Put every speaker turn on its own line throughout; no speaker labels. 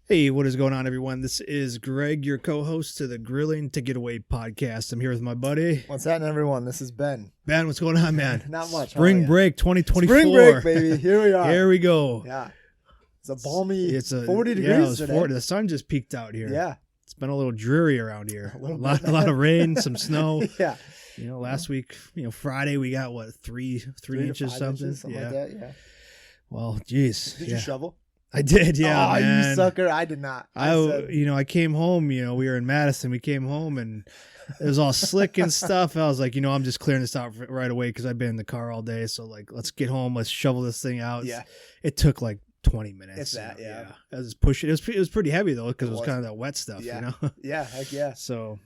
Hey, what is going on, everyone? This is Greg, your co-host to the Grilling to Get Away podcast. I'm here with my buddy.
What's happening, everyone? This is Ben.
Ben, what's going on, man?
Not much.
Spring break 2024.
Spring break, baby. Here we are.
Here we go.
Yeah. It's a balmy 40 degrees
yeah, it was
today.
40. The sun just peaked out here.
Yeah.
It's been a little dreary around here. A lot of rain, some snow.
Yeah.
You know, last week, Friday we got what, three inches, something
like that. Yeah.
Well, geez.
Did you shovel?
I did, yeah.
Oh,
man.
You sucker! I did not.
I came home. We were in Madison. We came home and it was all slick and stuff. I was like, I'm just clearing this out right away because I've been in the car all day. So like, let's get home. Let's shovel this thing out.
Yeah.
It took like 20 minutes.
It's that, yeah.
I was pushing. It was pretty heavy though because it was kind of that wet stuff.
Yeah. Yeah. Heck yeah.
So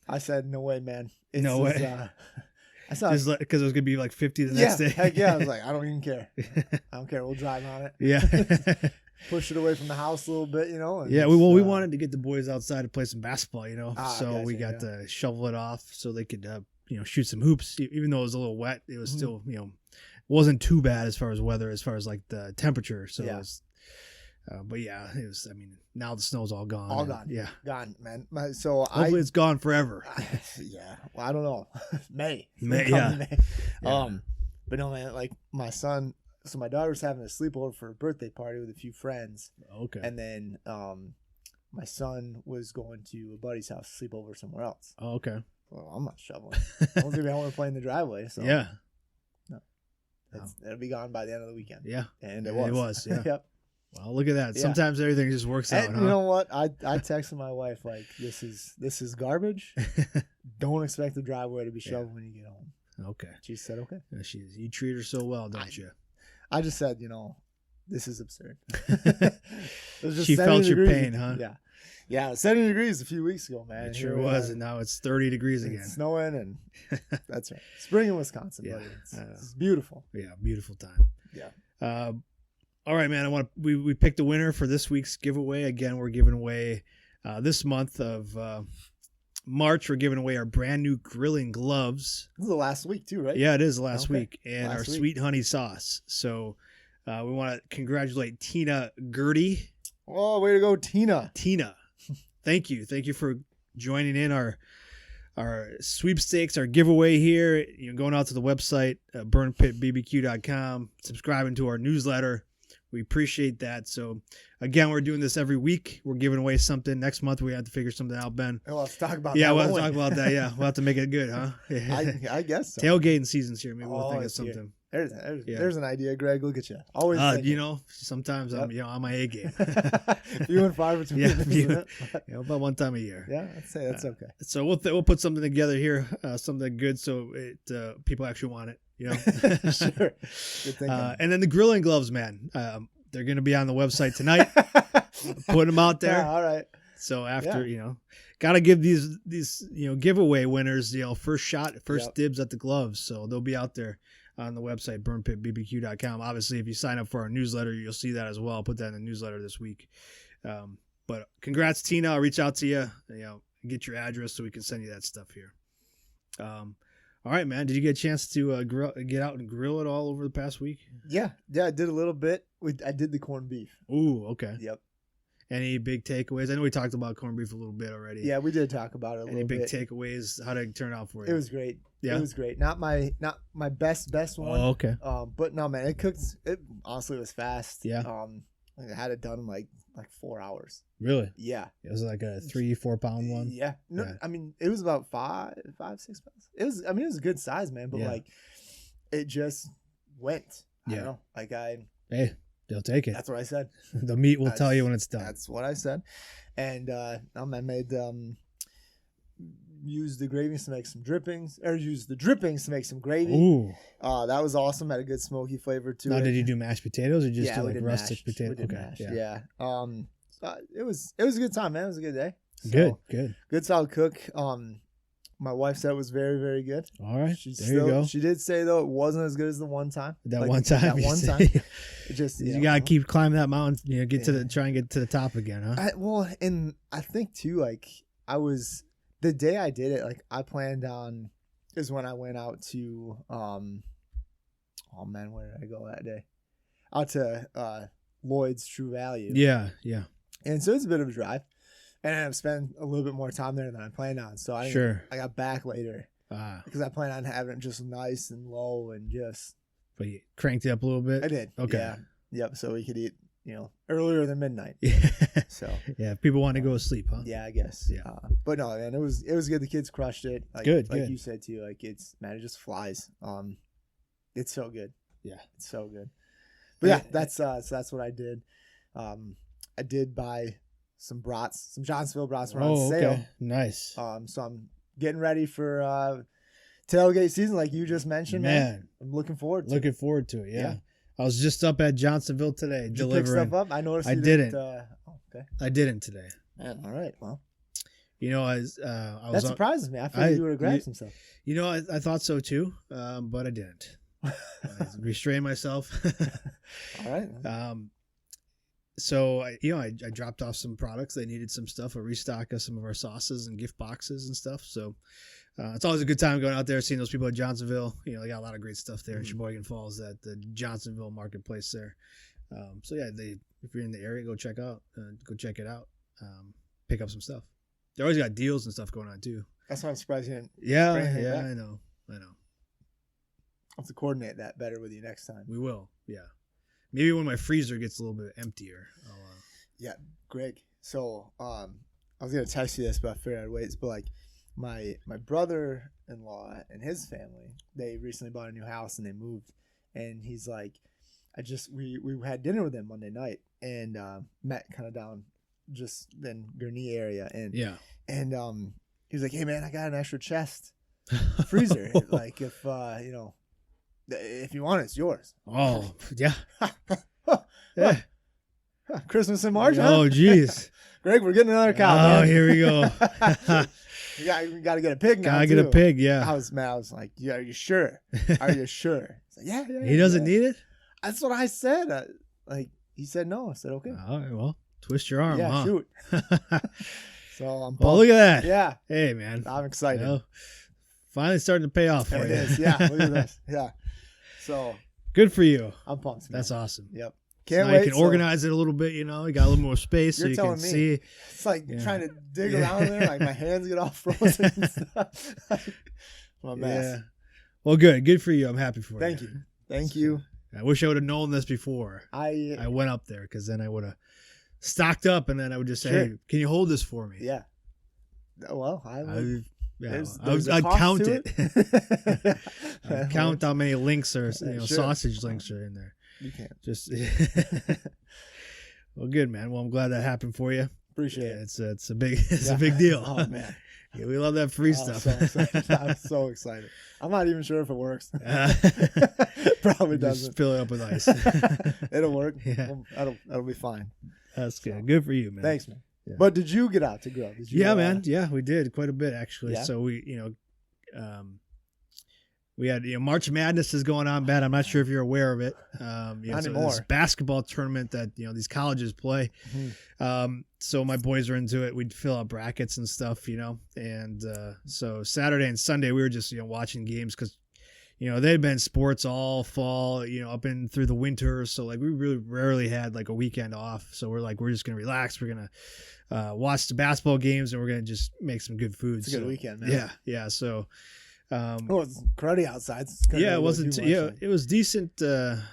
I said, no way, man.
No way. I saw because it was gonna be like 50 the next day.
Heck yeah. I was like, I don't even care. I don't care. We'll drive on it.
Yeah.
Push it away from the house a little bit, And
yeah, we wanted to get the boys outside to play some basketball, so we got
to
shovel it off so they could, shoot some hoops. Even though it was a little wet, it was still, wasn't too bad as far as weather, as far as like the temperature. So it was, but yeah, it was. I mean, now the snow's all gone.
All gone.
Yeah,
gone, man.
Hopefully it's gone forever.
Yeah. Well, I don't know. May.
Yeah.
May. But no, man. Like my son. So my daughter's having a sleepover for a birthday party with a few friends.
Okay.
And then my son was going to a buddy's house to sleep over somewhere else.
Oh, okay.
Well, I'm not shoveling. I was gonna be home and play in the driveway. So
yeah.
No. It'll be gone by the end of the weekend.
Yeah.
And it was.
Yeah.
Yep.
Well, look at that. Yeah. Sometimes everything just works out.
You know what? I texted my wife like, this is garbage. Don't expect the driveway to be shoveled when you get home.
Okay.
She said okay.
Yeah, you treat her so well, don't you?
I just said, this is absurd.
She felt your pain, huh?
Yeah. Yeah, it was 70 degrees a few weeks ago, man.
It sure was, and now it's 30 degrees again.
It's snowing, and that's right. Spring in Wisconsin, buddy. It's beautiful.
Yeah, beautiful time.
Yeah.
All right, man. We picked a winner for this week's giveaway. Again, we're giving away this month of March. We're giving away our brand new grilling gloves.
This is the last week too, right?
Yeah, it is the last week, and our sweet honey sauce. So we want to congratulate Tina Gertie.
Oh, way to go, Tina!
Thank you for joining in our sweepstakes, our giveaway here. Going out to the website burnpitbbq.com, subscribing to our newsletter. We appreciate that. So, again, we're doing this every week. We're giving away something. Next month, we have to figure something out, Ben.
Well, let's talk about
that. Yeah,
we'll
have to talk about that. Yeah, we'll have to make it good, huh? Yeah.
I guess so.
Tailgating season's here. Maybe we'll think of something.
There's an idea, Greg. Look at you. Always
sometimes I'm on my A game.
Few and far between.
About one time a year.
Yeah, I'd say that's okay.
So we'll put something together here, something good, so it people actually want it.
Sure. Good thinking.
And then the grilling gloves, man. They're going to be on the website tonight. Putting them out there.
Yeah, all right.
So after got to give these giveaway winners first shot, dibs at the gloves. So they'll be out there on the website burnpitbbq.com. Obviously, if you sign up for our newsletter, you'll see that as well. I'll put that in the newsletter this week. But congrats, Tina. I'll reach out to you. Get your address so we can send you that stuff here. All right, man. Did you get a chance to get out and grill it all over the past week?
Yeah, I did a little bit. I did the corned beef.
Ooh, okay.
Yep.
Any big takeaways? I know we talked about corned beef a little bit already.
Yeah, we did talk about it a little bit.
Any big takeaways? How did it turn out for you?
It was great.
Yeah,
it was great. Not my best one.
Oh, okay.
But no, man, it honestly was fast.
Yeah.
I had it done in like 4 hours.
Really?
Yeah.
It was like a 3-4 pound one.
Yeah. No, yeah. I mean, it was about 5-6 pounds. It was a good size, man. But like, it just went. I don't know. Like
hey, they'll take it.
That's what I said.
The meat will tell you when it's done.
That's what I said. And I made use the gravings to make some drippings, or use the drippings to make some gravy.
Ooh.
That was awesome. Had a good smoky flavor to it.
Now, did you do mashed potatoes or just do like rustic potatoes?
We did mashed. Yeah. It was a good time, man. It was a good day. Good solid cook. My wife said it was very, very good.
All right. There you go.
She did say though it wasn't as good as the one time.
That one time.
It just
you gotta keep climbing that mountain. Try and get to the top again, huh?
And I think too, like the day I did it, like I planned on is when I went out to oh man, where did I go that day? Out to Lloyd's True Value.
Yeah.
And so it's a bit of a drive. And I've spent a little bit more time there than I planned on. So I got back later because I planned on having it just nice and low and just.
But you cranked it up a little bit?
I did.
Okay.
Yeah. Yep. So we could eat, earlier than midnight.
Yeah.
So.
Yeah. People want to go to sleep, huh?
Yeah, I guess.
Yeah.
But no, man, it was good. The kids crushed it. Like,
good.
Like you said too. Like it just flies. It's so good.
Yeah.
It's so good. But yeah, that's what I did. I did buy some brats, some Johnsonville brats were on sale. Okay.
Nice.
So I'm getting ready for tailgate season, like you just mentioned. Man, I'm looking forward to
it. Yeah. I was just up at Johnsonville today
did
delivering.
You pick stuff up? I noticed.
I didn't.
Okay.
I didn't today.
Man, all right. Well,
I was.
That surprises me. I figured you would have grabbed some stuff.
I thought so too, but I didn't. I restrained myself.
All right.
So I dropped off some products. They needed some stuff, a restock of some of our sauces and gift boxes and stuff. So it's always a good time going out there, seeing those people at Johnsonville. They got a lot of great stuff there in Sheboygan Falls at the Johnsonville marketplace there. So yeah, if you're in the area, go check it out. Pick up some stuff. They always got deals and stuff going on too.
That's why I'm surprised you didn't.
Yeah, I know.
I'll have to coordinate that better with you next time.
We will. Yeah. Maybe when my freezer gets a little bit emptier.
Yeah, Greg. So I was gonna text you this, but I figured I'd wait. But like my brother-in-law and his family, they recently bought a new house and they moved. And he's like, we had dinner with him Monday night and met kind of down just in Gurnee area. And he was like, hey man, I got an extra chest freezer. Like if if you want it, it's yours.
Oh, yeah.
Yeah. Christmas in March, huh?
Oh, jeez.
Greg, we're getting another cow.
Oh,
man.
Here we go.
You got to get a pig now.
Gotta get a pig, yeah.
I was like, yeah, are you sure? Are you sure? He's like, yeah.
He doesn't need it?
That's what I said. He said no. I said, okay.
All right, well, twist your arm, huh?
Shoot. So I'm pumped.
Well, look at that.
Yeah.
Hey, man.
I'm excited.
Finally starting to pay off for you.
It is, yeah. Look at this. Yeah. So
good for you.
I'm pumped.
Man. That's awesome.
Yep.
Can't wait. You can organize it a little bit, you got a little more space so you can see.
It's like trying to dig around there, like my hands get all frozen and stuff. I'm a mess.
Yeah. Well, good for you. I'm happy for
you. Thank you.
I wish I would have known this before. I went up there because then I would have stocked up and then I would just say, hey, can you hold this for me?
Yeah. Well,
I'd
count
it. I'd count how many links or sausage links are in there.
You can't.
Just well, good, man. Well, I'm glad that happened for you.
Appreciate it.
It's a big deal.
Oh man,
yeah, we love that free stuff.
I'm so excited. I'm not even sure if it works. Probably doesn't.
Just fill it up with ice.
It'll work.
Yeah,
that'll be fine.
That's good. Good for you, man.
Thanks, man. Yeah. But did you get out to grill?
Man. Yeah, we did quite a bit actually. Yeah? So we, we had March Madness is going on, Ben. I'm not sure if you're aware of it.
Not
so
anymore.
This basketball tournament that these colleges play. Mm-hmm. So my boys are into it. We'd fill out brackets and stuff, and so Saturday and Sunday we were just watching games because they'd been sports all fall, up and through the winter. So like we really rarely had like a weekend off. So we're just gonna relax. We're gonna watch the basketball games and we're gonna just make some good food.
It's a good weekend, man.
Yeah. So.
It's cruddy outside.
It wasn't. It was decent.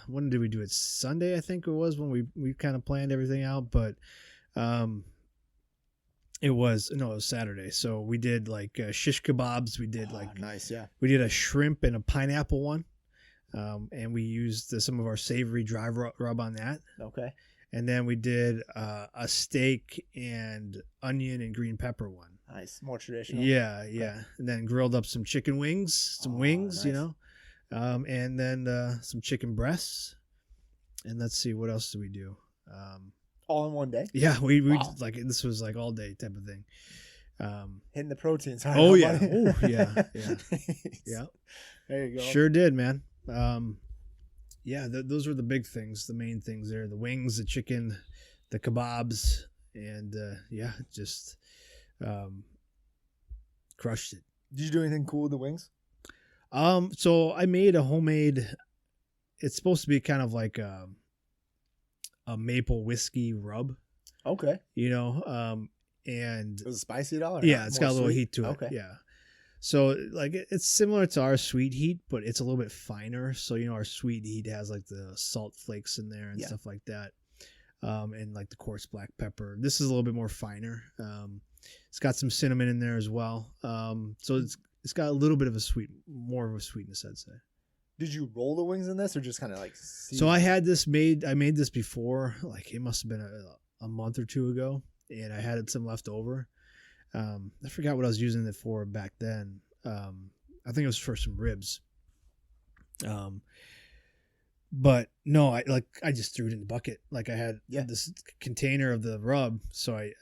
When did we do it? Sunday, I think it was when we kind of planned everything out. But it was Saturday. So we did like shish kebabs. We did
nice. Yeah.
We did a shrimp and a pineapple one, and we used some of our savory dry rub on that.
Okay.
And then we did a steak and onion and green pepper one.
Nice, more traditional.
Yeah. And then grilled up some chicken wings, nice. And then some chicken breasts. And let's see, what else did we do?
All in one day?
Yeah, we this was like all day type of thing.
Hitting the proteins hard.
Oh yeah. Oh yeah. Yeah.
There you go.
Sure did, man. Those were the big things, the main things there: the wings, the chicken, the kebabs, and just. Crushed it.
Did you do anything cool with the wings?
So I made a homemade. It's supposed to be kind of like a maple whiskey rub.
Okay.
You know, and
Was it spicy at all? Or
yeah,
not?
it's
More
got a little
sweet?
heat to it.
Okay.
Yeah. So like it's similar to our sweet heat, but it's a little bit finer. So you know our sweet heat has like the salt flakes in there and
Yeah.
stuff like that, and like the coarse black pepper. This is a little bit more finer. It's got some cinnamon in there as well. So it's got a little bit of more of a sweetness, I'd say.
Did you roll the wings in this, or just kind of like?
So I had this made. I made this before, like it must have been a month or two ago, and I had some left over. I forgot what I was using it for back then. I think it was for some ribs. But no, I just threw it in the bucket. Like I had this container of the rub, so I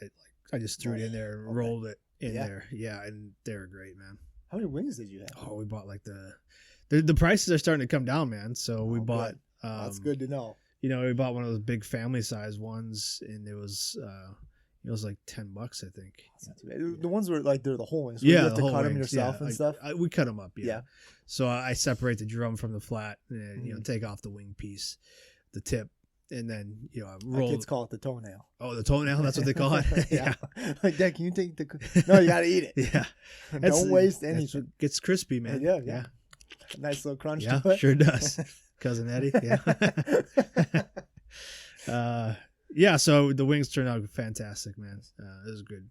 just threw it in there and rolled it in there. Yeah, and they're great, man.
How many wings did you have?
Oh, we bought like the prices are starting to come down, man. So we bought.
Good. That's good to know.
You know, we bought one of those big family size ones, and it was like $10, I think.
That's not too bad. The ones were like they're the whole wings.
Yeah,
you have
the
to
whole
cut them
wings.
yourself and stuff.
We cut them up.
Yeah.
So I separate the drum from the flat, and you know, take off the wing piece, the tip, and then you know, I roll.
Kids call it the toenail.
Oh, the toenail. That's what they call it.
Yeah. Like, Dad, can you take the? No, you got to eat it.
Yeah.
Don't waste anything.
It gets crispy, man.
Yeah. Nice little crunch.
Yeah,
to it.
sure does. Cousin Eddie. Yeah. Yeah. So the wings turned out fantastic, man. It was good.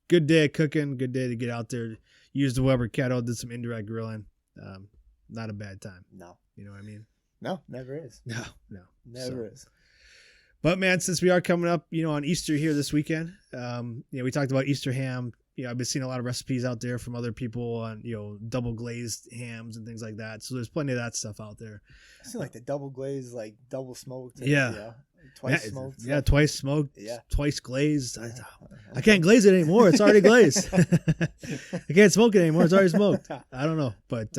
Good day of cooking. Good day to get out there. Use the Weber kettle. Did some indirect grilling. Not a bad time.
No.
You know what I mean?
No, never is.
No.
Never is.
But man, since we are coming up, you know, on Easter here this weekend, you know, we talked about Easter ham. You know, I've been seeing a lot of recipes out there from other people on, you know, double glazed hams and things like that. So there's plenty of that stuff out there.
I see like the double glazed, like double smoked.
Yeah.
Twice smoked.
Yeah, twice smoked.
Yeah.
Twice glazed. I can't glaze it anymore. It's already glazed. I can't smoke it anymore. It's already smoked. I don't know. But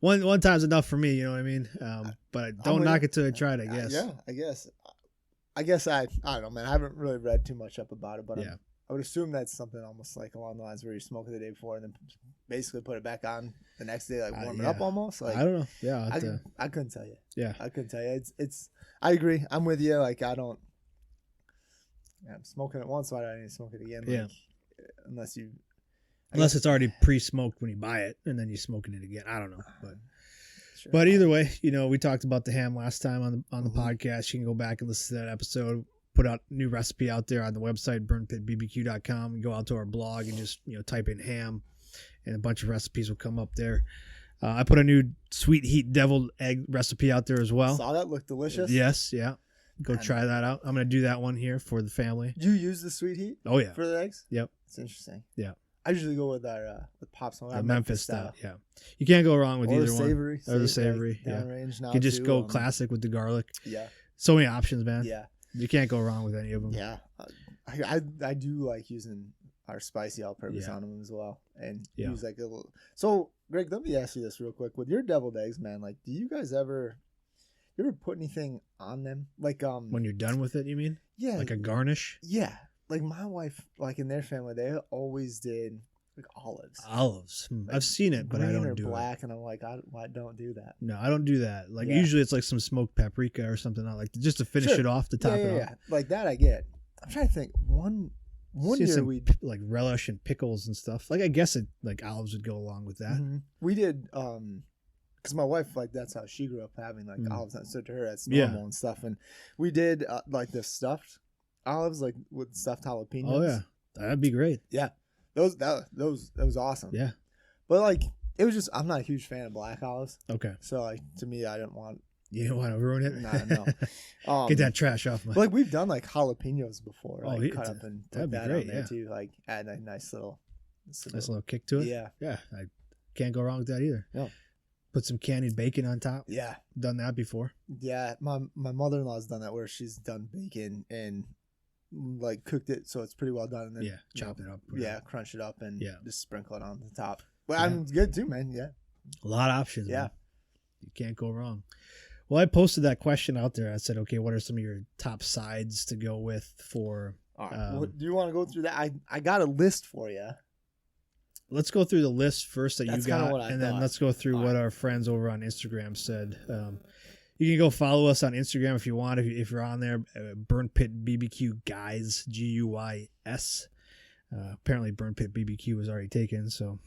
one time's enough for me, you know what I mean? But don't knock it till I try it, I guess.
Yeah, I guess I don't know, man. I haven't really read too much up about it, but I would assume that's something almost like along the lines where you smoke it the day before and then basically put it back on the next day, like warm it up almost. Like
I don't know. Yeah,
I couldn't tell you.
Yeah,
I couldn't tell you. It's. I agree. I'm with you. Like I'm smoking it once, why do I need to smoke it again? Like,
yeah.
Unless
it's already pre-smoked when you buy it, and then you're smoking it again. I don't know, but.
Sure.
But either way, you know, we talked about the ham last time on the podcast. You can go back and listen to that episode. Put out a new recipe out there on the website, burnpitbbq.com. You go out to our blog and just, you know, type in ham, and a bunch of recipes will come up there. I put a new sweet heat deviled egg recipe out there as well.
Saw that, looked delicious.
Yes, yeah. Go try that out. I'm going to do that one here for the family.
Do you use the sweet heat?
Oh, yeah.
For the eggs?
Yep.
It's interesting.
Yeah.
I usually go with our with Pops.
The Memphis style. Yeah. You can't go wrong with either
savory,
one. Or the savory.
Like,
yeah.
downrange now
You can just
too,
go classic with the garlic.
Yeah.
So many options, man.
Yeah.
You can't go wrong with any of them.
Yeah. I do like using our spicy all-purpose on them as well, and use like a little. So, Greg, let me ask you this real quick: with your deviled eggs, man, like, do you guys ever put anything on them, like
when you're done with it? You mean?
Yeah.
Like a garnish?
Yeah. Like my wife, like in their family, they always did like olives.
Like I've seen it, but I don't do
black,
it.
and I'm like, I don't do that.
No, I don't do that. Like usually it's like some smoked paprika or something, like just to finish it off, to top it off. Yeah,
like that I get. I'm trying to think. One year we
like relish and pickles and stuff. Like I guess it like olives would go along with that.
Mm-hmm. We did because my wife, like, that's how she grew up, having like olives. So to her that's normal and stuff. And we did like the stuffed olives, like with stuffed jalapenos.
Oh yeah, that'd be great.
Yeah, that was awesome.
Yeah,
but like it was just, I'm not a huge fan of black olives.
Okay.
So like to me, I didn't want.
You don't want to ruin it.
No.
Get that trash off my.
Like we've done like jalapenos before.
Oh,
like cut up and put that on there too. Like add a nice little
kick to it.
Yeah.
Yeah, I can't go wrong with that either.
No.
Put some candied bacon on top.
Yeah.
Done that before.
Yeah, my mother-in-law's done that, where she's done bacon and like cooked it so it's pretty well done, and then
chop it up.
Crunch it up and just sprinkle it on the top. But I'm good too, man. Yeah.
A lot of options.
Yeah.
Man. You can't go wrong. Well, I posted that question out there. I said, okay, what are some of your top sides to go with for?
All right. Do you want to go through that? I got a list for you.
Let's go through the list first that you got, and then let's go through what our friends over on Instagram said. You can go follow us on Instagram if you want. If you're on there, Burn Pit BBQ Guys, GUYS. Apparently, Burn Pit BBQ was already taken. So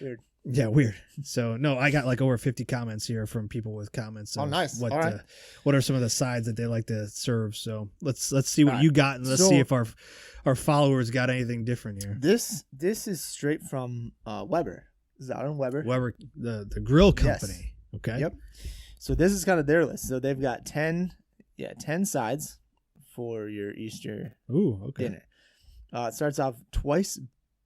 Weird.
Yeah, weird. So no, I got like over 50 comments here from people with comments.
Oh, nice.
What
All right.
What are some of the sides that they like to serve? So let's see what
All
you
right.
got, and let's
So-
see if our followers got anything different here.
This is straight from Weber. This is out in Weber.
Weber, the grill
Yes.
company. Okay.
Yep. So this is kind of their list. So they've got 10 sides for your Easter
Ooh. Okay.
dinner. It starts off twice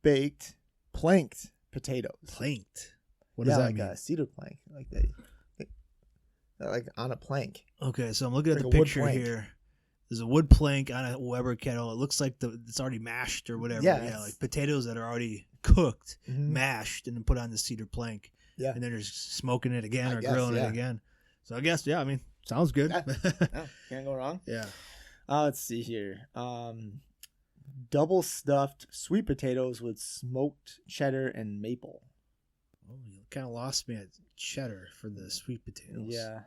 baked planked potatoes.
Planked. What does that
like
mean?
a cedar plank, like on a plank.
Okay, so I'm looking at
like
the
a wood
picture
plank.
here. There's a wood plank on a Weber kettle. It looks like it's already mashed or whatever.
Yeah,
Yeah,
it's-
like potatoes that are already cooked,
Mhm.
mashed, and then put on the cedar plank.
Yeah.
And then they're just smoking it again
I
or
guess,
grilling
yeah.
it again. So I guess, yeah, I mean, sounds good.
Yeah. Oh, can't go wrong.
Yeah.
Let's see here. Double stuffed sweet potatoes with smoked cheddar and maple.
Oh, you kind of lost me at cheddar for the sweet potatoes.
Yeah.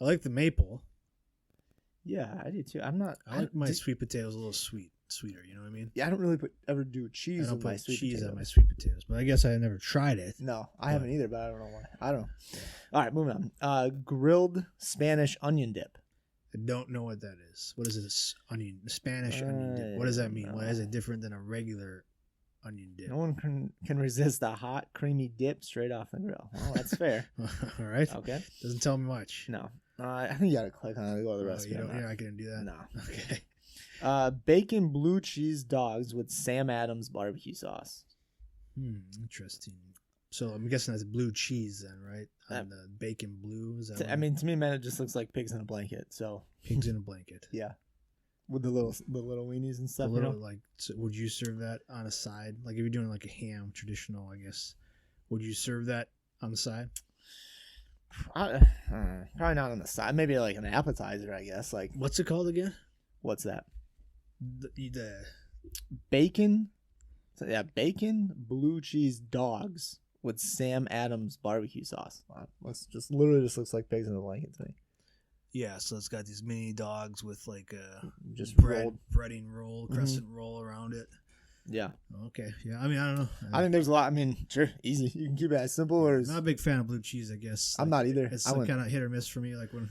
I like the maple.
Yeah, I do too. I'm not.
I like my sweet potatoes a little sweeter. You know what I mean?
Yeah, I don't really ever do
I
cheese
don't
with my
put
sweet
cheese
potatoes.
on my sweet potatoes, but I guess I never tried it.
No, I haven't either, but I don't know why. I don't know. All right, moving on. Grilled Spanish onion dip.
I don't know what that is. What is this onion? Spanish onion dip. What does that mean? Why is it different than a regular onion dip?
No one can resist a hot, creamy dip straight off the grill. Well, that's fair.
All right.
Okay.
Doesn't tell me much.
No, I think you got to click on it to go to the
Oh,
recipe.
you're not going to do that?
No.
Okay.
Bacon blue cheese dogs with Sam Adams barbecue sauce.
Interesting. So I'm guessing that's blue cheese then, right?
That-
On the bacon blue. Is that
To me, man, it just looks like pigs in a blanket. So
pigs in a blanket.
yeah, with the little weenies and
A
stuff.
little so would you serve that on a side? Like if you're doing like a ham traditional, I guess. Would you serve that on the side?
Probably not on the side. Maybe like an appetizer, I guess. Like
What's it called again?
what's that?
The
Bacon. So yeah, bacon blue cheese dogs with Sam Adams barbecue sauce. Wow, literally looks like pigs in a blanket to me.
yeah. So it's got these mini dogs with like a
Just
breading roll,
Mm-hmm.
crescent roll around it.
Yeah,
Okay. Yeah. I mean, I don't know.
I think there's a lot. I mean, sure, easy. You can keep it as simple or as.
I'm not a big fan of blue cheese. I guess
I'm not either.
It's
I
like
wouldn't-
kind of hit or miss for me. Like when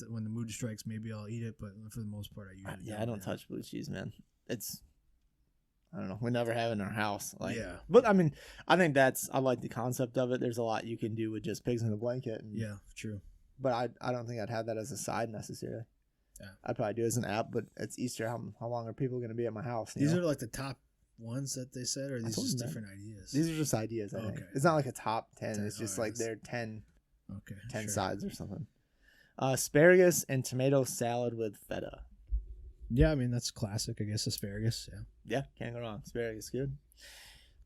when the mood strikes, maybe I'll eat it, but for the most part, I usually
I don't touch blue cheese, man. It's I don't know. We never have it in our house. Like,
Yeah.
But I mean, I think I like the concept of it. There's a lot you can do with just pigs in a blanket. And,
Yeah, true.
But I don't think I'd have that as a side necessarily.
Yeah.
I'd probably do it as an app, but it's Easter. How long are people going to be at my house? you
These
know?
are like the top ones that they said, or are these
told
just
them that.
different ideas?
These are just ideas, I think.
Okay.
It's not like a top 10.
10,
It's just
alright,
like their 10
Okay.
10
sure.
sides or something. Asparagus and tomato salad with feta.
Yeah, I mean that's classic. I guess asparagus. Yeah.
Yeah, can't go wrong. Asparagus, good.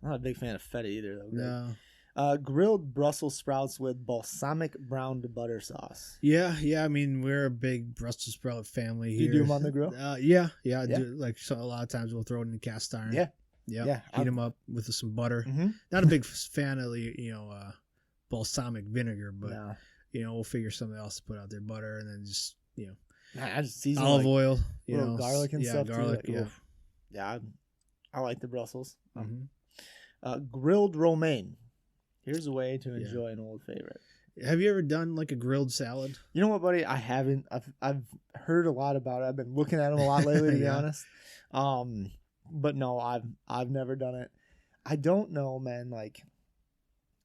I'm not a big fan of feta either, though.
No.
Grilled Brussels sprouts with balsamic browned butter sauce.
Yeah, yeah. I mean, we're a big Brussels sprout family
Do
here.
you do them on the grill?
Yeah. I
Yeah.
do. Like so, a lot of times we'll throw it in the cast iron.
Yeah.
Yep.
Yeah,
Heat them up with some butter.
Mm-hmm.
Not a big fan of the balsamic vinegar, but
No.
we'll figure something else to put out there. Butter and then just
I just season
olive
like
oil.
little garlic and stuff.
garlic.
Too. Like,
Yeah.
oof. Yeah, I like the Brussels.
Mhm.
Grilled romaine. Here's a way to
Yeah.
enjoy an old favorite.
Have you ever done like a grilled salad?
You know what, buddy? I haven't. I've heard a lot about it. I've been looking at them a lot lately, to be
Yeah.
honest. But no, I've never done it. I don't know, man. Like,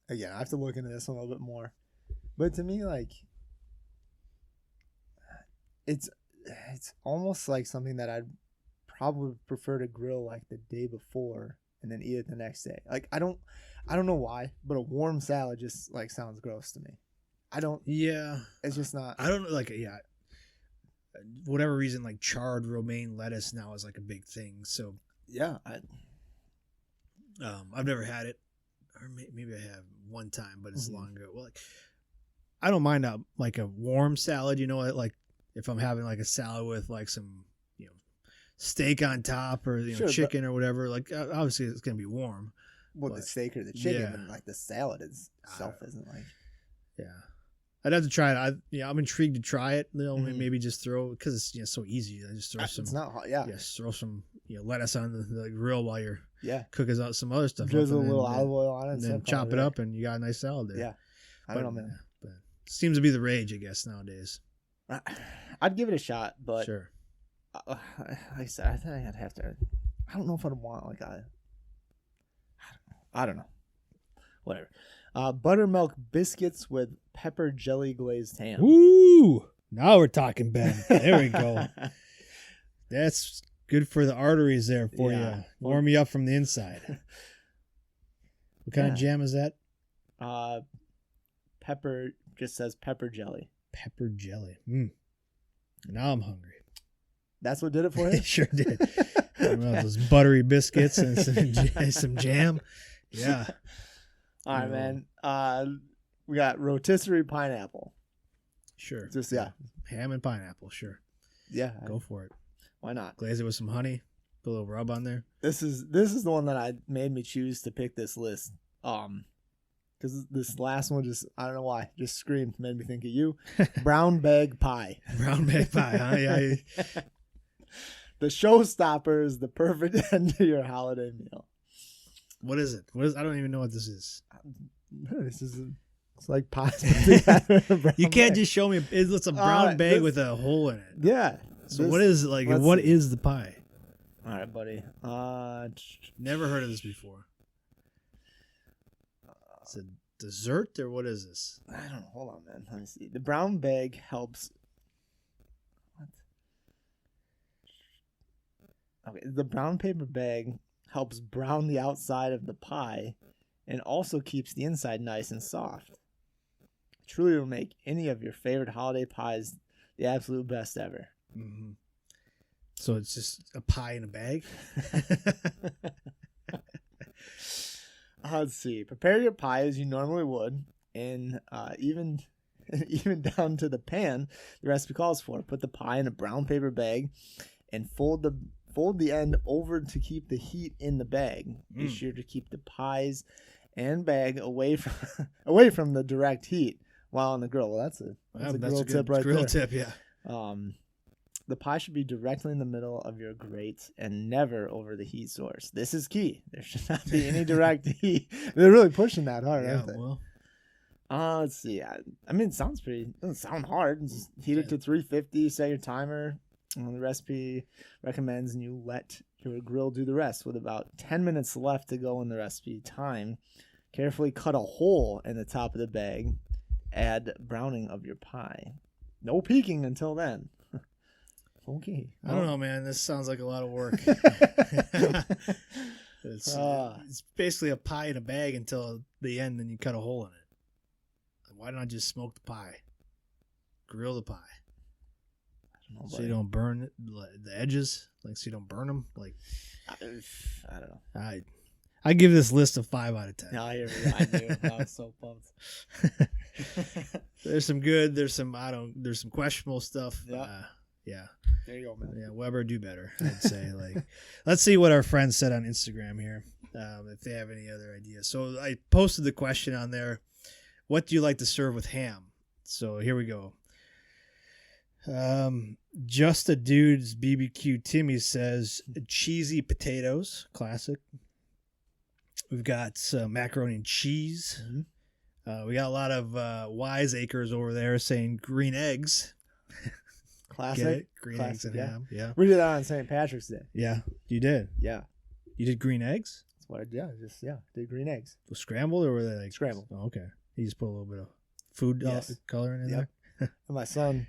again, I have to look into this one a little bit more. But to me, like, it's almost like something that I'd probably prefer to grill like the day before and then eat it the next day. Like, I don't know why, but a warm salad just like sounds gross to me.
Yeah.
It's just not.
I don't know. Like, yeah. Whatever reason, like charred romaine lettuce now is like a big thing. So
Yeah,
I've never had it, or maybe I have one time, but it's
Mhm.
long ago. Well, like, I don't mind like a warm salad. Like if I'm having like a salad with like some steak on top or
Sure, but-
chicken or whatever. Like obviously it's gonna be warm.
well, the
But-
steak or the chicken,
yeah.
and like the salad itself isn't like.
Yeah. I'd have to try it. I'm intrigued to try it. Maybe just throw, because it's so easy. I just throw some.
It's not hot. Yeah.
Just throw some lettuce on the grill while you're cooking out some other stuff.
Drizzle a little olive oil on it,
and then chop it up, and you got a nice salad there.
Yeah. I don't know, man.
But it seems to be the rage, I guess, nowadays.
I'd give it a shot, but
sure.
Like I said, I think I'd have to. I don't know if I'd want I don't know. Whatever. Buttermilk biscuits with pepper jelly glazed ham.
Ooh, now we're talking, Ben. There we go. That's good for the arteries there for you. Warm you up from the inside. What kind of jam is that?
Pepper, just says pepper jelly.
Pepper jelly. Now I'm hungry.
That's what did it for you?
It sure did. Those buttery biscuits and some jam. Yeah.
All right, man. We got rotisserie pineapple.
Sure.
Just
ham and pineapple. Sure.
Yeah.
Go for it.
Why not?
Glaze it with some honey. Put a little rub on there.
This is the one that made me choose to pick this list. Because this last one I don't know why, just screamed, made me think of you. Brown bag pie.
Brown bag pie, huh? Yeah.
The showstopper is the perfect end to your holiday meal.
What is it? I don't even know what this is.
It's like pie.
You can't just show me. It's a brown bag with a hole in it.
Yeah.
So what is what is the pie?
All right, buddy.
Never heard of this before. It's a dessert, or what is this?
I don't know. Hold on, man. Let me see. The brown bag helps. What? Okay, the brown paper bag helps brown the outside of the pie and also keeps the inside nice and soft. Truly will make any of your favorite holiday pies the absolute best ever.
Mm-hmm. So it's just a pie in a bag?
Let's see. Prepare your pie as you normally would, and even down to the pan the recipe calls for. Put the pie in a brown paper bag and fold the end over to keep the heat in the bag. Be sure to keep the pies and bag away from the direct heat while on the grill. Well, that's a grill tip right there.
Grill tip, yeah.
The pie should be directly in the middle of your grate and never over the heat source. This is key. There should not be any direct heat. They're really pushing that hard, aren't they?
Well.
Let's see. I mean, it doesn't sound hard. Just heat it to 350, set your timer. The recipe recommends you let your grill do the rest. With about 10 minutes left to go in the recipe time, carefully cut a hole in the top of the bag. Add browning of your pie. No peeking until then. Okay.
I don't know, man. This sounds like a lot of work. It's basically a pie in a bag until the end, then you cut a hole in it. Why don't I just smoke the pie? Grill the pie. So you don't burn the edges? So you don't burn them?
I don't know.
I give this list a 5 out of 10.
No, I do. I was so pumped.
There's some good. There's some questionable stuff.
Yeah. There you go, man.
Yeah, Weber, do better, I'd say. Let's see what our friends said on Instagram here, if they have any other ideas. So I posted the question on there, what do you like to serve with ham? So here we go. Just a Dude's BBQ Timmy says cheesy potatoes, classic. We've got macaroni and cheese. Mm-hmm. We got a lot of wiseacres over there saying green eggs.
Classic.
Green eggs and ham. Yeah.
We did that on St. Patrick's Day.
Yeah. You did?
Yeah.
You did green eggs?
That's what I did. Did green eggs.
Scrambled, or were they
scrambled?
Oh, okay. You just put a little bit of food coloring in there?
And my son,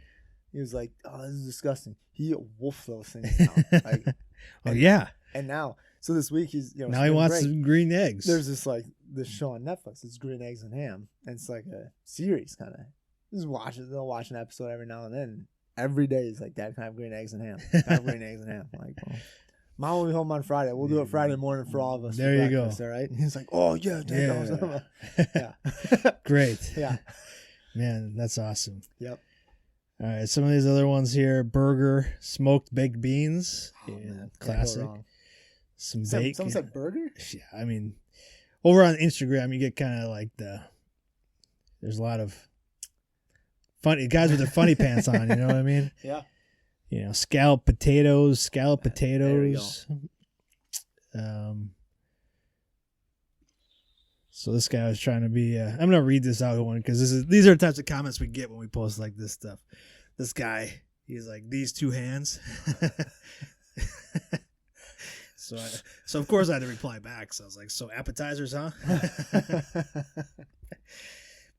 he was like, "Oh, this is disgusting." He wolfed those things now.
Yeah.
And now, so this week he's
now he wants some green eggs.
There's this show on Netflix. It's Green Eggs and Ham, and it's like a series kind of. They'll watch an episode every now and then. Every day he's like, "Dad, can I have green eggs and ham? Can I have green eggs and ham?" I'm like, well, Mom will be home on Friday. We'll do it Friday morning for all of us.
There you go.
All right. And he's like, "Oh yeah, Dad."
Yeah. Great.
Yeah.
Man, that's awesome.
Yep.
All right, some of these other ones here: burger, smoked baked beans,
man,
classic. Some bacon.
Someone said burger.
Yeah, I mean, over on Instagram, you get kind of there's a lot of funny guys with their funny pants on. You know what I mean?
Yeah.
You know, scalloped potatoes.
There we go.
So this guy was trying to be. I'm gonna read this out one because these are the types of comments we get when we post like this stuff. This guy, he's like, these two hands. So of course I had to reply back. So I was like, so appetizers, huh?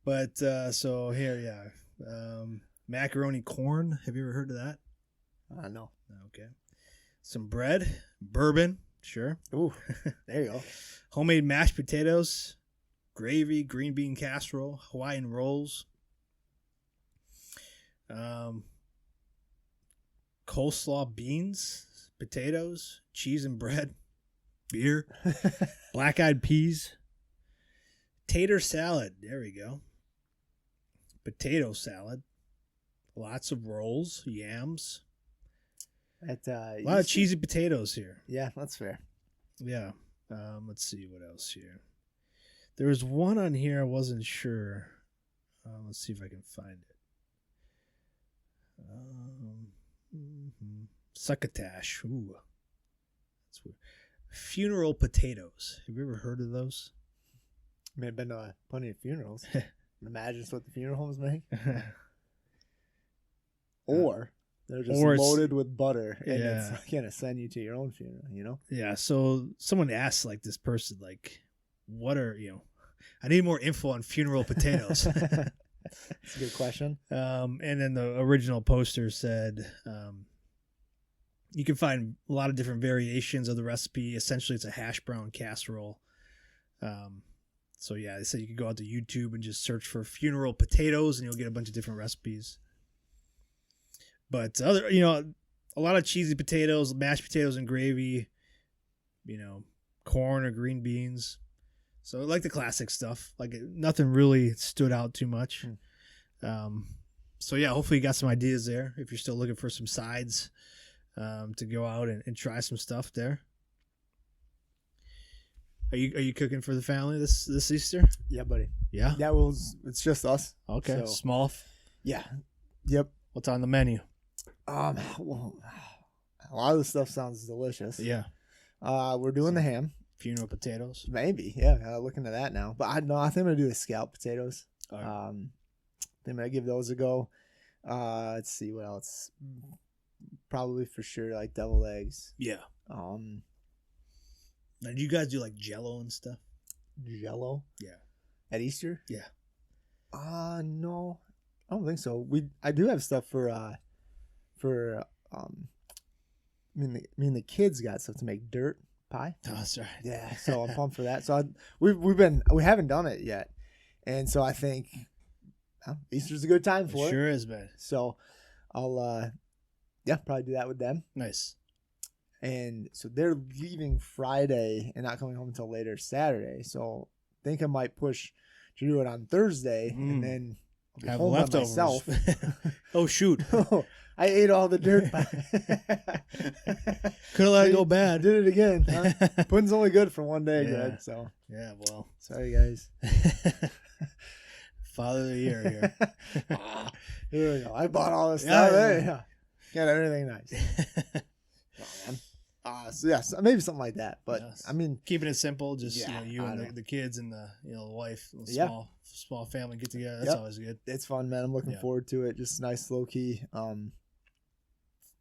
But so here, yeah, macaroni corn. Have you ever heard of that?
No.
Okay. Some bread, bourbon, sure.
Ooh, there you go.
Homemade mashed potatoes, gravy, green bean casserole, Hawaiian rolls, coleslaw, beans, potatoes, cheese and bread, beer, black-eyed peas, tater salad. There we go. Potato salad, lots of rolls, yams. A lot of cheesy potatoes here.
Yeah, that's fair.
Yeah. Let's see what else here. There was one on here I wasn't sure. Let's see if I can find it. Succotash. Ooh. That's weird. Funeral potatoes. Have you ever heard of those?
May have been plenty of funerals. Imagine what the funeral homes make. Or they're just loaded with butter, and it's gonna send you to your own funeral. You know?
Yeah. So someone asked like this person, like, what are I need more info on funeral potatoes.
That's a good question.
And then the original poster said, you can find a lot of different variations of the recipe. Essentially, it's a hash brown casserole. So yeah, they said you could go out to YouTube and just search for funeral potatoes, and you'll get a bunch of different recipes. But a lot of cheesy potatoes, mashed potatoes and gravy, corn or green beans. So like the classic stuff. Like nothing really stood out too much. So yeah, hopefully you got some ideas there if you're still looking for some sides to go out and try some stuff there. Are you cooking for the family this Easter?
Yeah, buddy.
Yeah?
Yeah, it's just us.
Okay.
So,
Small?
Yeah. Yep.
What's on the menu?
Well, a lot of the stuff sounds delicious.
Yeah.
We're doing the ham.
Funeral potatoes?
Maybe, yeah. Looking at that now. But I think I'm going to do the scalloped potatoes.
Right.
I think I'm going to give those a go. Let's see what else. Probably for sure like deviled eggs.
Yeah. Now, do you guys do like Jello and stuff?
Jello?
Yeah.
At Easter?
Yeah.
No, I don't think so. I do have stuff for me and the kids got stuff to make dirt pie.
Oh, that's right.
Yeah, so I'm pumped for that. So we haven't done it yet, and so I think Easter's a good time for it.
Sure is, man.
So I'll probably do that with them.
Nice.
And so they're leaving Friday and not coming home until later Saturday. So I think I might push to do it on Thursday and then I'll be
have
home
leftovers.
by myself.
Oh shoot!
I ate all the dirt pie.
Couldn't let it go bad.
Did it again. Huh? Pudding's only good for one day,
Yeah.
Greg. So
Yeah, well,
sorry, guys.
Father of the year here.
Here we go. I bought all this
Yeah,
stuff.
yeah.
Yeah. Got everything nice. So yes, maybe something like that. But
Yes.
I mean,
Keeping it simple, just
Yeah,
you
I
and
know.
the kids and the wife,
Yeah.
small family get together. That's
Yep.
always good.
it's fun, man. I'm looking
Yeah.
forward to it. Just nice, low key.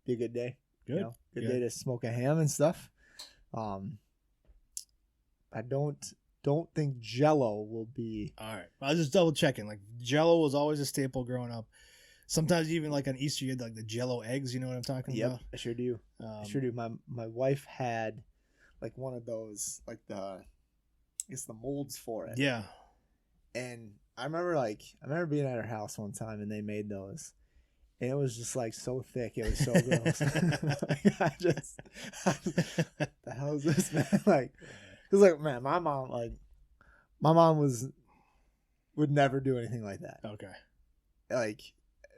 Be a good day.
Good.
Good day to smoke a ham and stuff. I don't think Jello will be.
All right. I was just double checking. Like Jello was always a staple growing up. Sometimes even like on Easter you had like the Jello eggs. You know what I'm talking
Yep,
about?
I sure do. I sure do. My wife had like one of those, like the molds for it.
Yeah.
And I remember being at her house one time and they made those. And it was just like so thick. It was so gross. What the hell is this, man? Like, cause like, man, my mom would never do anything like that.
Okay.
Like,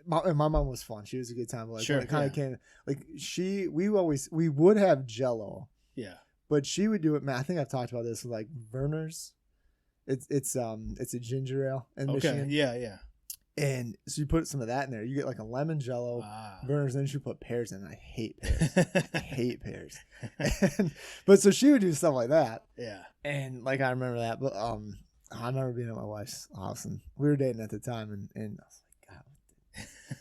my mom was fun. She was a good time. But like,
Sure,
when it kind of came, like we would have Jello,
Yeah.
but she would do it. Man, I think I've talked about this with like Werner's. It's a ginger ale in
Okay.
Michigan.
Yeah. Yeah.
And so you put some of that in there. You get like a lemon Jello, burners. Then you put pears in. I hate pears. I hate pears. But so she would do stuff like that.
Yeah.
And like I remember that. But I remember being at my wife's house, and we were dating at the time, and I was like,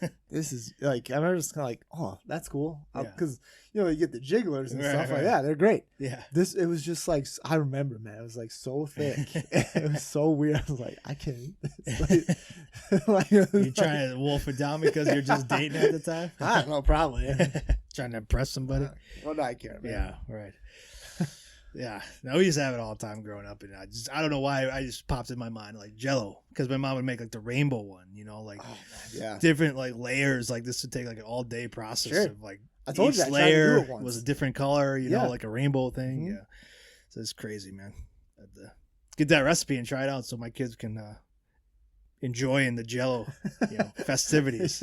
God, this is like, I remember just kind of like, oh, that's cool, because you get the jigglers and stuff like that. They're great.
Yeah.
It was just like, I remember, man, it was like so thick. It was so weird. I was like, I can't. Like,
you trying to wolf it down because you're just dating at the time?
I don't know, probably.
Trying to impress somebody.
What do I care, man?
Yeah, right. Yeah, no, we used to have it all the time growing up, and I don't know why I just popped in my mind like Jello, because my mom would make like the rainbow one, like different like layers. Like this would take like an all day process of like
I told
each
you, I
layer was a different color, like a rainbow thing.
Mm-hmm.
Yeah, so it's crazy, man. I have to get that recipe and try it out so my kids can enjoy in the Jello, festivities.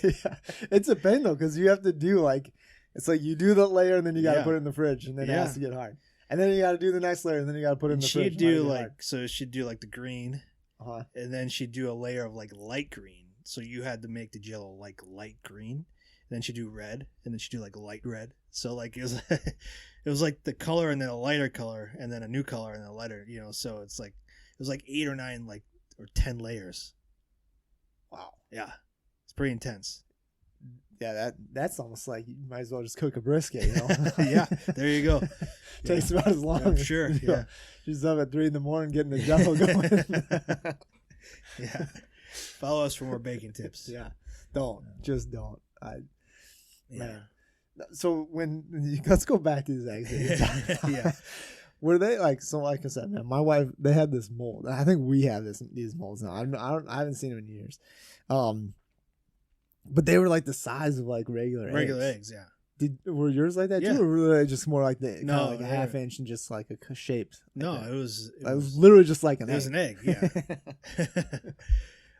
Yeah. It's a pain though, because you have to do like, it's like you do the layer and then you got to put it in the fridge, and then it has to get hard. And then you got to do the next layer, and then you got to put it in the fridge.
She'd do like the green, and then she'd do a layer of like light green. So you had to make the Jello like light green. And then she'd do red, and then she'd do like light red. So like it was like the color, and then a lighter color, and then a new color, and then a lighter. So it's like it was like 8 or 9 or 10 layers.
Wow.
Yeah, it's pretty intense.
Yeah, that's almost like you might as well just cook a brisket,
Yeah, there you go.
Takes about as long.
Yeah, I'm sure. Yeah.
She's up at 3 a.m. getting the Jello going.
Yeah. Follow us for more baking tips.
Yeah. Don't. Just don't.
Man.
So let's go back to these eggs.
Yeah.
Were they like I said, man, my wife, they had this mold. I think we have these molds now. I haven't seen them in years. But they were like the size of like regular
eggs, yeah.
Were yours like that too, or were they just more like like a half inch and just like a shape?
No, it was
literally just like an egg.
It was an egg, yeah.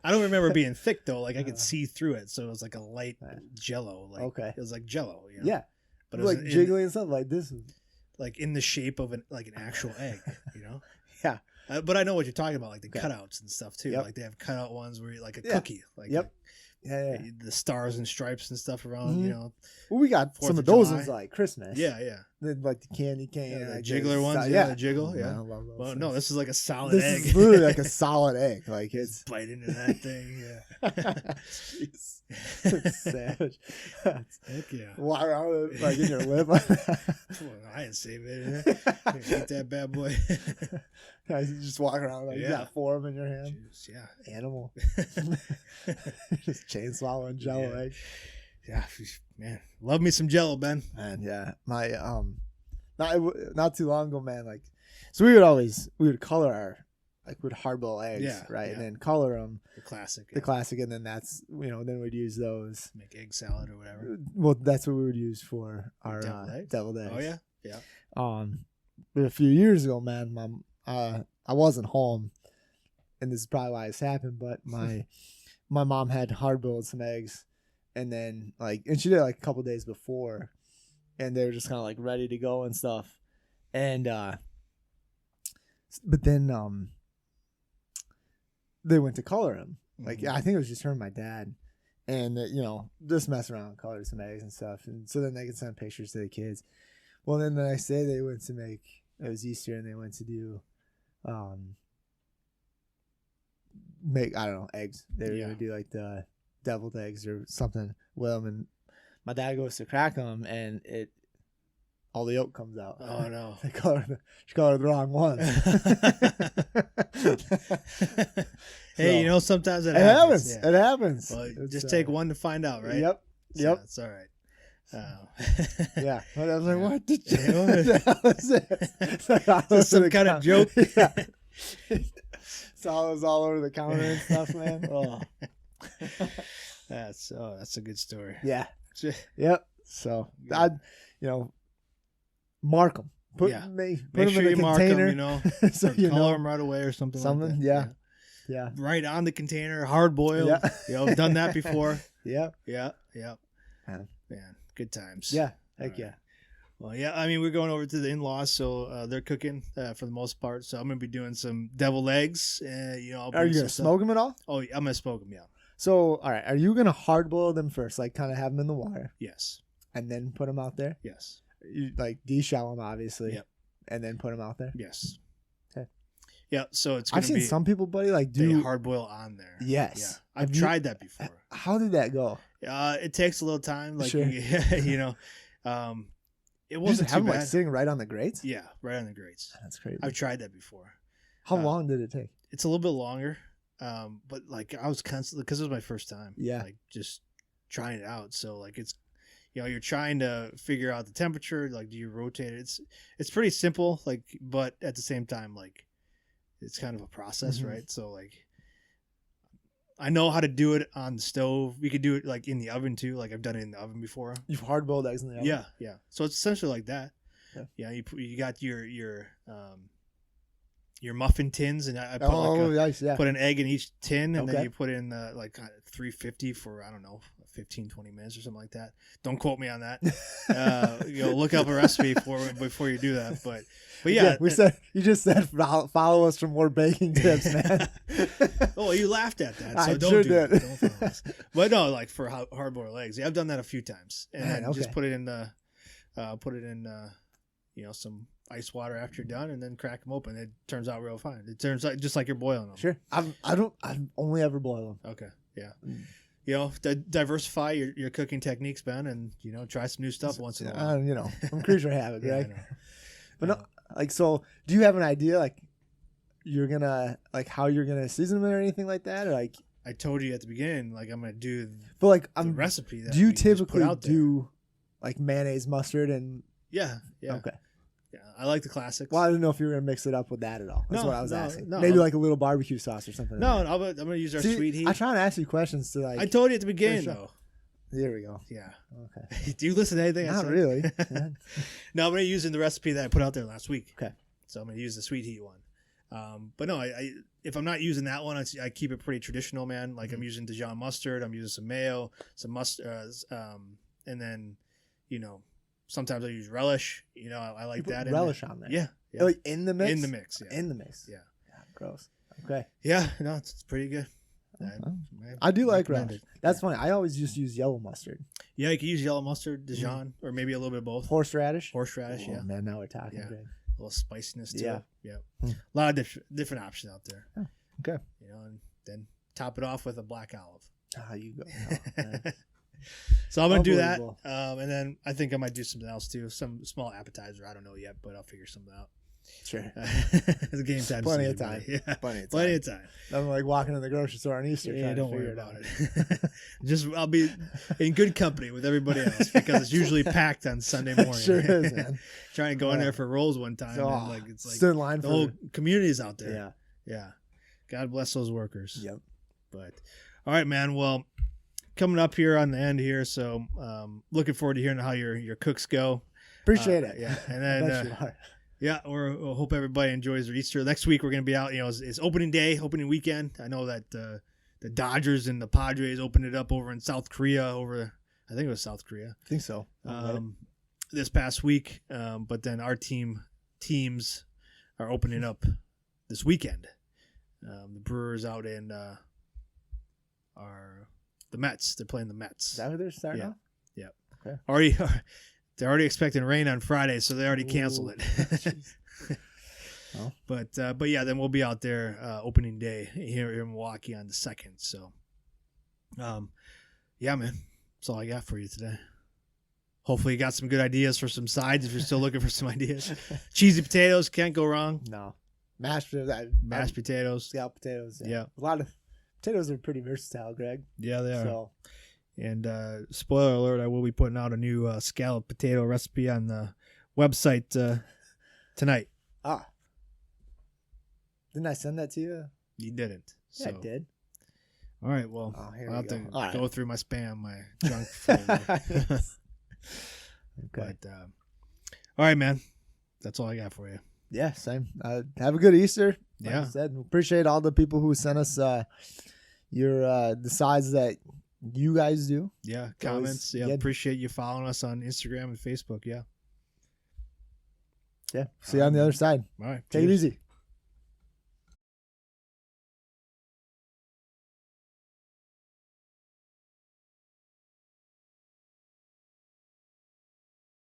I don't remember being thick though. Like I could see through it, so it was like a light Jello. Like it was like Jello.
Yeah, but it was like jiggly and stuff like this.
Like in the shape of an actual egg.
Yeah.
But I know what you're talking about, like the cutouts and stuff too. Like they have cutout ones where you like a cookie. Like the stars and stripes and stuff around.
Well, we got some of those ones like Christmas.
Yeah.
Then like the candy cane,
the jiggler ones. The jiggle. Yeah. I love those. Well, no, this is like a solid egg.
This is literally like a solid egg. Like it's
bite into that thing. Yeah.
It's savage.
Heck yeah.
Walk around with it, like in your lip.
I didn't save it. Eat that bad boy.
You just walk around like you got 4 of them in your hand.
Jeez, yeah.
Animal. Just chain swallowing Jello egg.
Yeah, man. Love me some Jello, Ben.
Man, yeah. My not too long ago, man, like, so we would color our, like, we'd hard boil eggs, right? Yeah. And then color them. The classic, and then that's, then we'd use those.
Make egg salad or whatever.
Well, that's what we would use for our deviled eggs.
Oh, yeah? Yeah.
But a few years ago, man, I wasn't home, and this is probably why this happened, but my mom had hard boiled some eggs, and then and she did it like a couple days before, and they were just kind of like ready to go and stuff, and but then they went to color them. Like I think it was just her and my dad, and just mess around, color some eggs and stuff, and so then they could send pictures to the kids. Well, then the next day they went to it was Easter, and they went to do make, I don't know, eggs. They were gonna do like the deviled eggs or something with them, and my dad goes to crack them, and all the yolk comes out.
Oh no!
She colored the wrong one.
Hey, sometimes it
happens.
Yeah.
It happens.
Well, just take one to find out, right?
Yep.
It's all right.
Yeah, I was like, what did you?
It's some kind of joke.
Yeah. Solids all over the counter and stuff, man. Oh.
That's a good story.
Yeah. Yep. So I'd mark them. Put them in the container.
So color them right away or something. Like that.
Yeah.
Right on the container, hard boiled. Yeah. Done that before.
Yeah.
Man, good times.
Yeah. Heck yeah.
Well, yeah, I mean, we're going over to the in-laws, so they're cooking for the most part. So I'm going to be doing some deviled eggs. Are
you going to smoke them at all?
Oh, I'm going to smoke them, yeah.
So, all right, are you gonna hard boil them first, like kind of have them in the water,
Yes.
and then put them out there?
Yes.
You like deshell them, obviously.
Yep.
And then put them out there.
Yes.
Okay.
Yeah. So it's. Gonna
I've seen
be,
some people, buddy, like
they
do
hard boil on there.
Yes.
Yeah. I've tried that before.
How did that go?
It takes a little time. Like
Sure.
you know, it
You
wasn't
just have
too
them
bad.
like sitting right on the grates.
Yeah, right on the grates.
That's crazy.
I've tried that before.
How long did it take?
It's a little bit longer, but like I was constantly, because it was my first time.
Yeah.
Like just trying it out. So like it's, you're trying to figure out the temperature. Like, do you rotate it? It's pretty simple. Like, but at the same time, like it's kind of a process,
Mhm.
right? So like, I know how to do it on the stove. We could do it like in the oven too. Like I've done it in the oven before.
You've hard boiled eggs in the oven.
Yeah, yeah. So it's essentially like that.
Yeah.
Yeah, you got your muffin tins, and I put
Nice. Yeah.
put an egg in each tin, and
Okay.
then you put in like 350 for, I don't know, 15, 20 minutes or something like that. Don't quote me on that. Look up a recipe before you do that. But yeah,
you just said follow us for more baking tips, man.
Oh, you laughed at that, so
I
don't
sure
do
did.
that. Don't follow us. But no, like for hard boiled eggs, yeah, I've done that a few times, and
Man,
then just
okay.
put it in some ice water after you're done, and then crack them open. It turns out real fine. It turns out just like you're boiling them.
Sure. I've only ever boiled them.
Okay. Yeah.
Mm.
Diversify your cooking techniques, Ben, and try some new stuff once in a while.
I'm a creature of habit,
Yeah, I
Greg.
know.
But no, like, so do you have an idea, like, you're gonna, like, how you're gonna season them or anything like that, or like?
I told you at the beginning, like I'm gonna do
But like,
the recipe. That
do you
we just put
typically
out there.
do like mayonnaise, mustard, and?
Yeah. Yeah.
Okay.
Yeah. I like the classics.
Well, I didn't know if you were gonna mix it up with that at all. That's
No,
what I was
no,
asking.
no.
Maybe like a little barbecue sauce or something.
No,
in there.
I'm gonna use our
See,
sweet heat.
I try to ask you questions to like.
I told you at the beginning,
sure.
though.
Here we go.
Yeah.
Okay.
Do you listen to anything? I
Not
said?
really.
No, I'm gonna use the recipe that I put out there last week.
Okay.
So I'm gonna use the sweet heat one. But no, I if I'm not using that one, I keep it pretty traditional, man. Like I'm using Dijon mustard, I'm using some mayo, some mustard, and then, sometimes I use relish. I like
You put
that. In
relish
there.
on there.
Yeah. Yeah.
Like in the mix.
In the mix. Yeah.
In the mix.
Yeah.
Gross. Okay.
Yeah. No, it's pretty good.
I do like
recommend
relish.
it.
That's funny. I always just use yellow mustard.
Yeah, you can use yellow mustard, Dijon, or maybe a little bit of both.
Horseradish.
Horseradish,
Oh,
yeah.
man, now we're talking.
Yeah.
Greg.
A little spiciness to
Yeah.
it. Yeah.
Hmm.
A lot of different options out there.
Oh, okay.
And then top it off with a black olive.
Ah, you go. Oh, man.
So I'm gonna do that,
Unbelievable.
and then I think I might do something else too, some small appetizer. I don't know yet, but I'll figure something out.
Sure.
It's a game time.
Plenty of
decision,
time.
buddy. Yeah,
Plenty
of time.
I'm like walking to the grocery store on Easter.
Yeah,
trying to
don't worry
figure
about
out.
it. Just I'll be in good company with everybody else because it's usually packed on Sunday morning.
Sure is, man.
Trying to go in there for rolls one time,
So,
and it's like
stood in line
the
for.
whole community's out there.
Yeah.
Yeah. God bless those workers.
Yep.
But all right, man. Well, coming up here on the end here, so looking forward to hearing how your cooks go.
Appreciate it.
Yeah, and
I bet
then
you are.
yeah, we'll hope everybody enjoys their Easter. Next week we're gonna be out. It's opening day, opening weekend. I know that the Dodgers and the Padres opened it up over in South Korea. I think it was South Korea.
I think so.
This past week, but then our teams are opening up this weekend. The Brewers out in are the Mets. They're playing the Mets.
Is that who they're starting off?
Yeah.
Okay.
They're already expecting rain on Friday, so they already canceled it.
Well.
But yeah, then we'll be out there opening day here in Milwaukee on the 2nd. So, yeah, man, that's all I got for you today. Hopefully, you got some good ideas for some sides if you're still looking for some ideas. Cheesy potatoes can't go wrong.
No. Mashed
Potatoes.
scalloped potatoes.
Yeah.
A lot of potatoes are pretty versatile, Greg.
Yeah, they are.
So
And spoiler alert, I will be putting out a new scalloped potato recipe on the website tonight.
didn't I send that to you?
You didn't.
Yeah, I did.
All right, well,
Here
I'll have
we
to
go. All right.
go through my spam, my junk folder.
Okay.
But, all right, man. That's all I got for you.
Yeah, same. Have a good Easter. Like
Yeah.
I said, appreciate all the people who sent us the sides that you guys do.
Yeah,
Always
comments. Yeah,
good.
appreciate you following us on Instagram and Facebook. Yeah.
Yeah. See you on the other side.
All right.
Take it
cheers.
easy.